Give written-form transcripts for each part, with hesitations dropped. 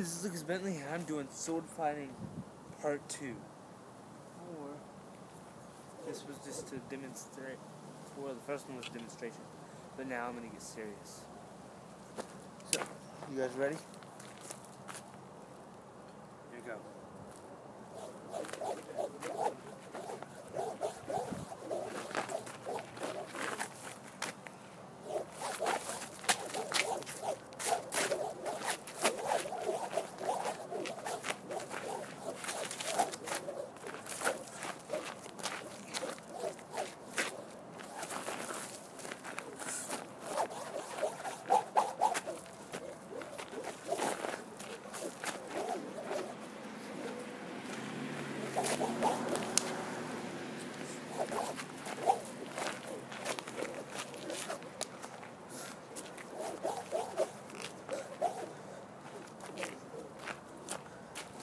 this is Lucas Bentley, and I'm doing sword fighting part 2. Or this was just to demonstrate. Well, the first one was a demonstration, but now I'm gonna get serious. So, you guys ready? Here we go.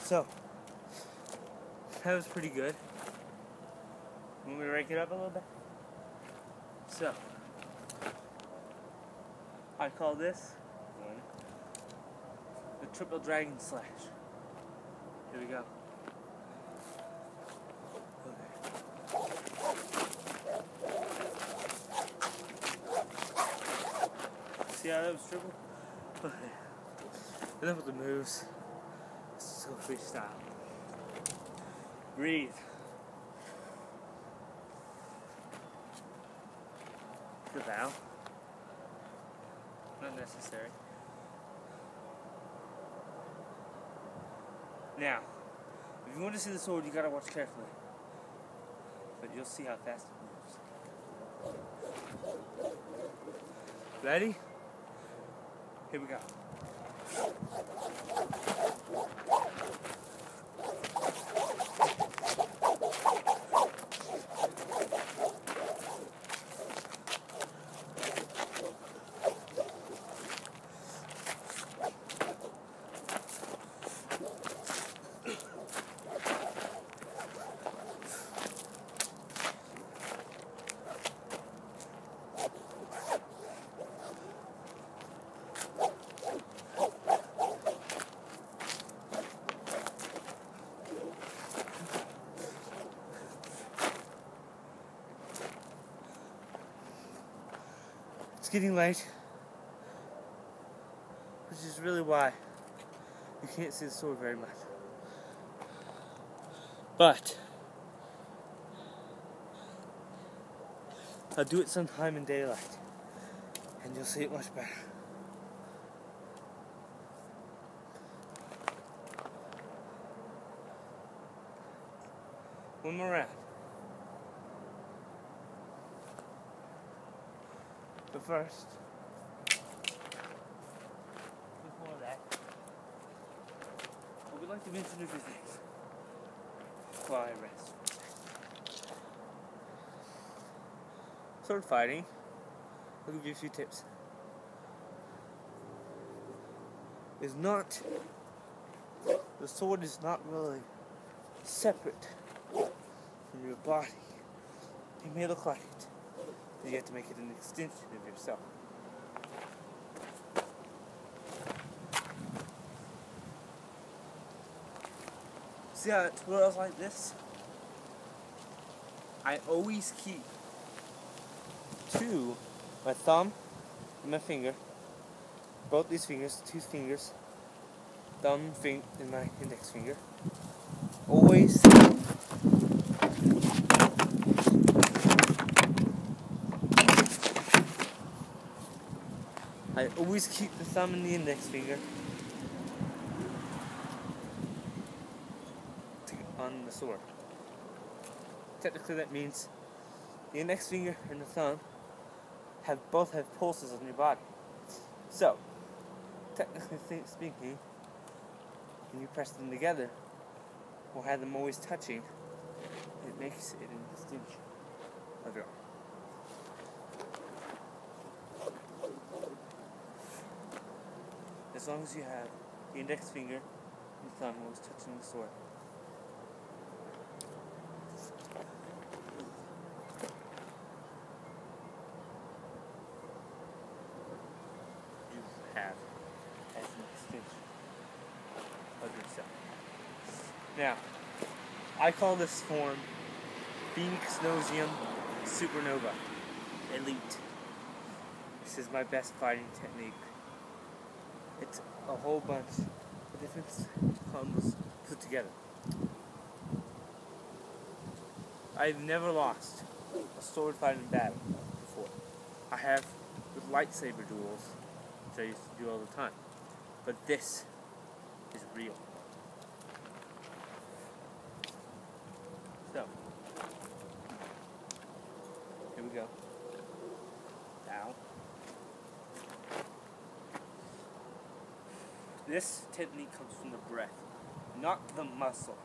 So, that was pretty good. Want me to rank it up a little bit? So, I call this the Triple Dragon Slash. Here we go. Okay. See how that was triple? Okay. Enough with the moves. So freestyle. Breathe. The bow. Not necessary. Now, if you want to see the sword, you gotta watch carefully. But you'll see how fast it moves. Ready? Here we go. It's getting late, which is really why you can't see the sword very much. But I'll do it sometime in daylight, and you'll see it much better. One more round. But first, before that, I would like to mention a few things while I rest. Sword fighting, I'll give you a few tips. The sword is not really separate from your body. It may look like it. You have to make it an extension of yourself. See how it twirls like this? I always keep my thumb and my finger, both these fingers, two fingers, thumb and my index finger, always I always keep the thumb and the index finger on the sword. Technically that means the index finger and the thumb both have pulses on your body. So, technically speaking, when you press them together, or have them always touching, it makes it an extension of your arm. As long as you have the index finger and thumb always touching the sword. You have as an extension. yourself. Now, I call this form Phoenix Nosium Supernova Elite. This is my best fighting technique. It's a whole bunch of different combos put together. I've never lost a sword fighting battle before. I have with lightsaber duels, which I used to do all the time. But this is real. So, here we go. Now, this technique comes from the breath, not the muscle.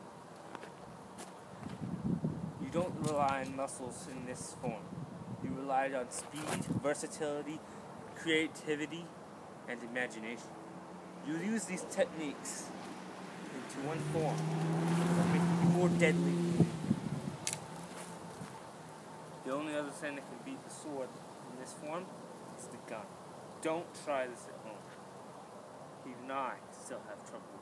You don't rely on muscles in this form. You relied on speed, versatility, creativity, and imagination. You use these techniques into one form that makes you more deadly. The only other thing that can beat the sword in this form is the gun. Don't try this at home. Even I still have trouble with it.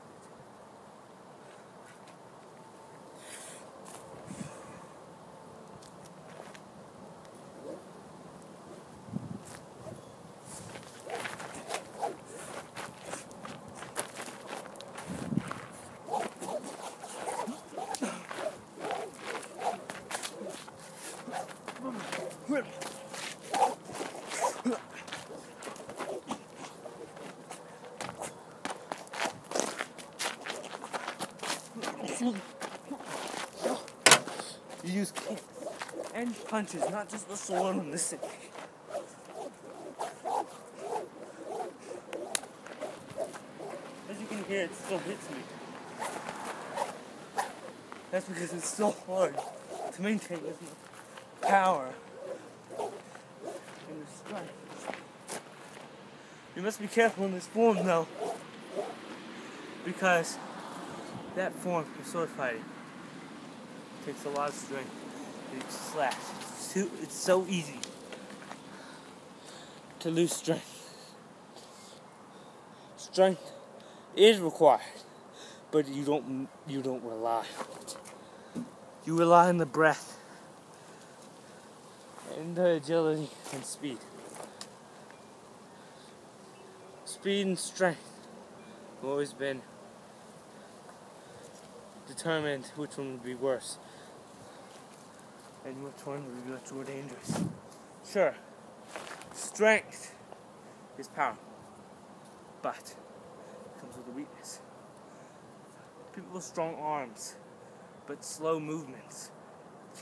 You use kicks and punches, not just the sword and the stick. As you can hear, it still hits me. That's because it's so hard to maintain this much power and the strength. You must be careful in this form, though, because that form of sword fighting takes a lot of strength. It's slash. It's so easy to lose strength. Strength is required, but you don't rely on it. You rely on the breath and the agility and speed. Speed and strength have always been determined which one would be worse and which one would be much more dangerous. Sure, strength is power, but it comes with a weakness. People with strong arms but slow movements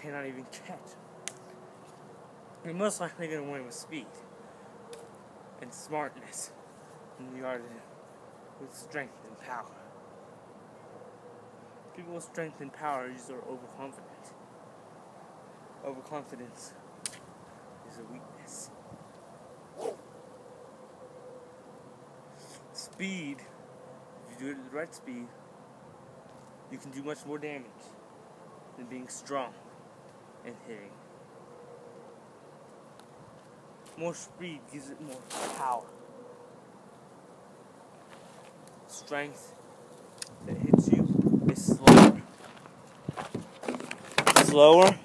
cannot even catch. You're most likely going to win with speed and smartness than you are with strength and power. People with strength and power usually are overconfident. Overconfidence is a weakness. Speed, if you do it at the right speed, you can do much more damage than being strong and hitting. More speed gives it more power. Strength that hits you is slower. Slower.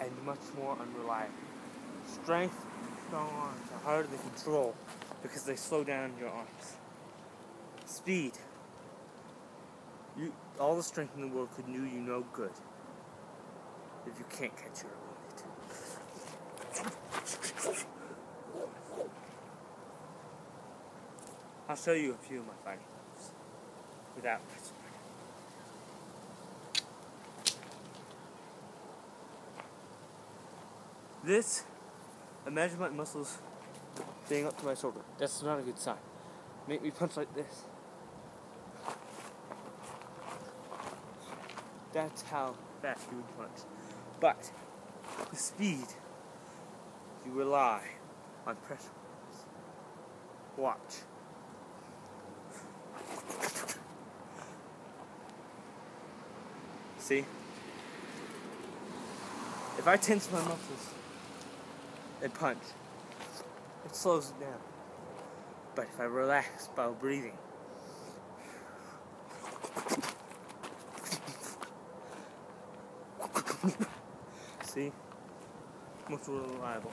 And much more unreliable. Strength and strong arms are harder to control because they slow down your arms. Speed. All the strength in the world could do you no good if you can't catch your opponent. I'll show you a few of my fighting moves without my sword. This, imagine my muscles being up to my shoulder. That's not a good sign. Make me punch like this. That's how fast you would punch. But with speed, you rely on pressure. Watch. See? If I tense my muscles and punch, it slows it down. But if I relax while breathing, see, much more reliable.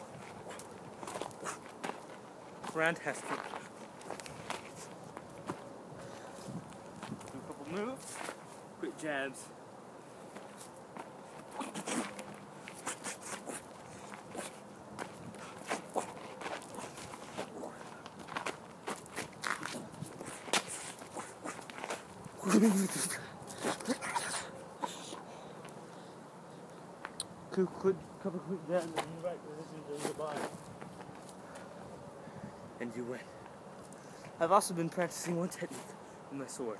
Fantastic. Do a couple moves, quick jabs. Couple quick jabs in the right position to your body, and you win. I've also been practicing one technique with my sword.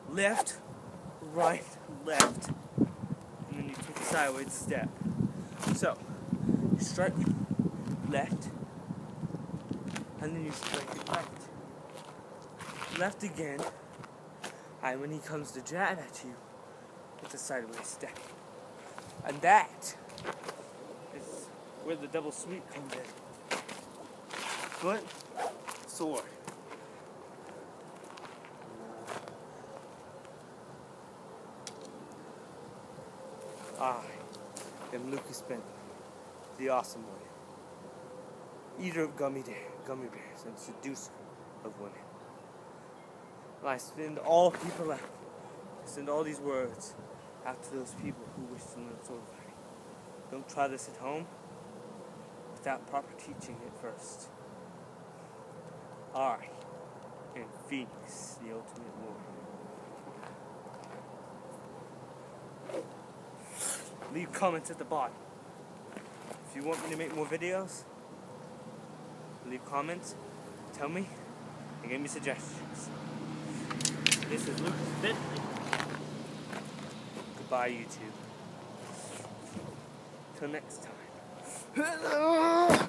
Left, right, left, and then you take a sideways step. So, you strike left, and then you strike right. Left again, and when he comes to jab at you, it's a sideways step. And that is where the double sweep comes in. Foot, sword. I am Lucas Bentley, the awesome one, eater of gummy bears and seducer of women. And I send all people out. I send all these words out to those people who wish to learn sword fighting. Don't try this at home without proper teaching it first. I am Phoenix, the ultimate warrior. Leave comments at the bottom. If you want me to make more videos, leave comments, tell me, and give me suggestions. This is Lucas Bentley. Goodbye, YouTube. Till next time.